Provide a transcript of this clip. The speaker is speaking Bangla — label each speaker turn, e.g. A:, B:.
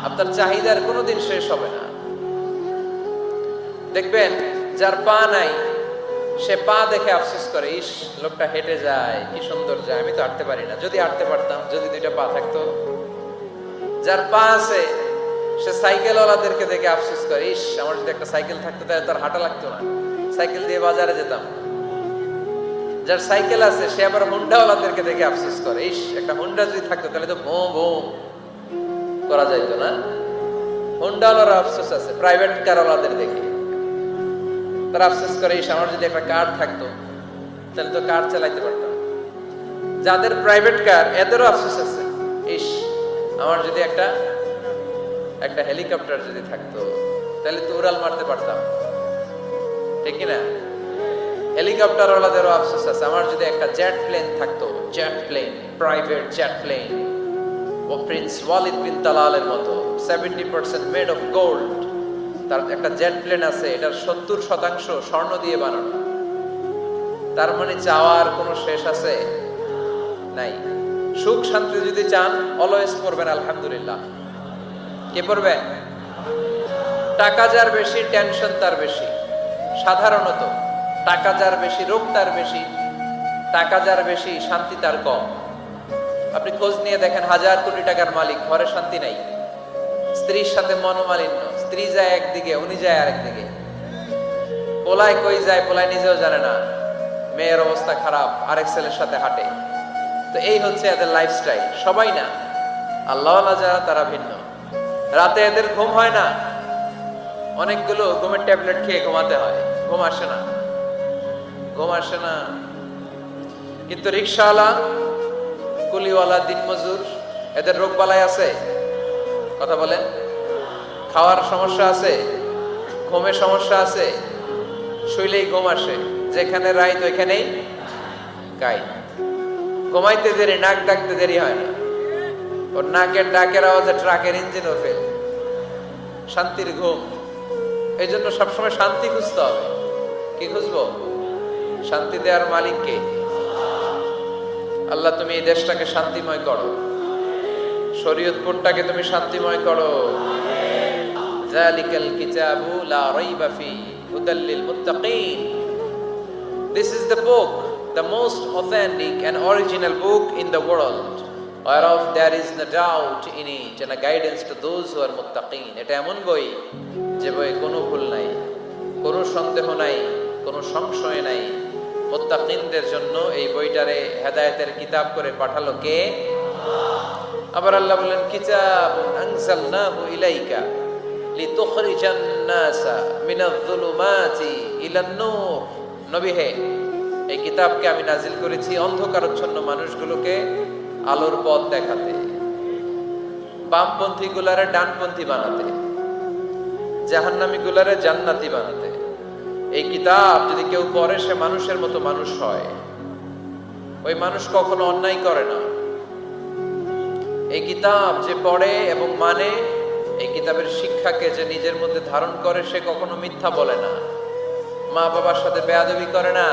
A: আপনার চাহিদার কোনোদিন শেষ হবে না। দেখবেন যার পা নাই সে পা দেখে আফসোস করে, ইস লোকটা হেঁটে যায়, কি সুন্দর যায়, আমি তো হাঁটতে পারি না, যদি হাঁটতে পারতাম, যদি দুইটা পা থাকতো। যার পা আছে সে সাইকেলওয়ালাদেরকে দেখে আফসোস করে, ইস আমার যদি একটা সাইকেল থাকতো তাহলে তার হাঁটা লাগতো না, সাইকেল দিয়ে বাজারে যেতাম। যার সাইকেল আছে সে আবার হুন্ডাওয়ালাদেরকে দেখে আফসোস করে, ইস একটা হুন্ডা যদি থাকতো তাহলে তো ভোঁ ভোঁ করা যাইতো না। হুন্ডাওয়ালার আফসোস আছে প্রাইভেট কারওয়ালাদের দেখে, তারা আফসোস করে, ইস আমার যদি একটা কার থাকতো তাহলে তো কার চালাইতে পারতাম। যাদের প্রাইভেট কার এদেরও আফসোস আছে, ইস আমার যদি একটা হেলিকপ্টার যদি থাকতো তাহলে তো উড়াল মারতে পারতাম, ঠিক কিনা? হেলিকপ্টার ওয়ালাদেরও আফসোস আছে, আমার যদি একটা জেট প্লেন থাকতো, jet plane, private jet plane, ও প্রিন্স ওয়ালিদ বিন তালালের মতো 70% মেড অফ গোল্ড, তার একটা জেট প্লেন আছে, এটার 70% স্বর্ণ দিয়ে বানানো। তার মানে চাওয়ার কোনো শেষ আছে নাই। সুখ শান্তি যদি চান অলওয়েজ পড়বেন আলহামদুলিল্লাহ। কে পড়বেন? টাকা যার বেশি টেনশন তার বেশি। সাধারণত টাকা যার বেশি রোগ তার বেশি, টাকা যার বেশি শান্তি তার কম। আপনি খোঁজ নিয়ে দেখেন, 1000 কোটি টাকার মালিক, ঘরে শান্তি নাই, স্ত্রীর সাথে মনোমালিন্য, স্ত্রী যায় একদিকে উনি যায় আরেকদিকে, পোলায় কই যায় পোলায় নিজেও জানে না, মেয়ের অবস্থা খারাপ, আরেক ছেলের সাথে হাঁটে। তো এই হচ্ছে এদের লাইফস্টাইল। সবাই না, আল্লাহওয়ালা যারা তারা ভিন্ন। রাতে এদের ঘুম হয় না, অনেকগুলো ঘুমের ট্যাবলেট খেয়ে ঘুমাতে হয়, ঘুম আসে না, ঘুম আসে না। কিন্তু রিক্সাওয়ালা, কুলিওয়ালা, দিনমজুর, এদের রোগ বালাই আছে? কথা বলেন। খাওয়ার সমস্যা আছে, ঘুমের সমস্যা আছে, শুইলেই ঘুম আসে, যেখানে রাইত ওইখানেই গাই। ঘুমাইতে দেরি, নাক ডাকতে দেরি হয় না, ওর নাকের ডাকের আওয়াজে ট্রাকের ইঞ্জিনও ফেল। শান্তির ঘুম। এই জন্য সবসময় শান্তি খুঁজতে হবে। কি খুঁজবো? শান্তি দেওয়ার মালিককে। আল্লাহ তুমি এই দেশটাকে শান্তিময় করো, শরীয়তপুরটাকে তুমি শান্তিময় করো। যালিকাল কিতাবু লা রাইবা ফি হুদাল লিল মুত্তাকিন। This is the book, the most authentic and original book in the world, whereof there is no doubt in it, and a guidance to those who are muttaqin. এটা এমন বই যে বইয়ে কোনো ভুল নাই, কোনো সন্দেহ নাই, কোনো সংশয় নাই। মুত্তাকিনদের জন্য এই বইটারে হেদায়েতের কিতাব করে পাঠালো কে? আবার আল্লাহ বলেন, কিতাবুন আনজালনাহু ইলাইকা লিতুখরিজান নাসা মিনাজ যুলুমাতি ইলান নূর। নবী হে, এই কিতাবকে আমি নাজিল করেছি অন্ধকারাচ্ছন্ন মানুষগুলোকে আলোর পথ দেখাতে, বামপন্থী গুলারে ডানপন্থী বানাতে, জাহান্নামী গুলারে জান্নাতি বানাতে। এই কিতাব যদি কেউ পড়ে সে মানুষের মতো মানুষ হয়, ওই মানুষ কখনো অন্যায় করে না। এই কিতাব যে পড়ে এবং মানে, এই কিতাবের শিক্ষাকে যে নিজের মধ্যে ধারণ করে, সে কখনো মিথ্যা বলে না, মা বাবার সাথে বেয়াদবি করে না,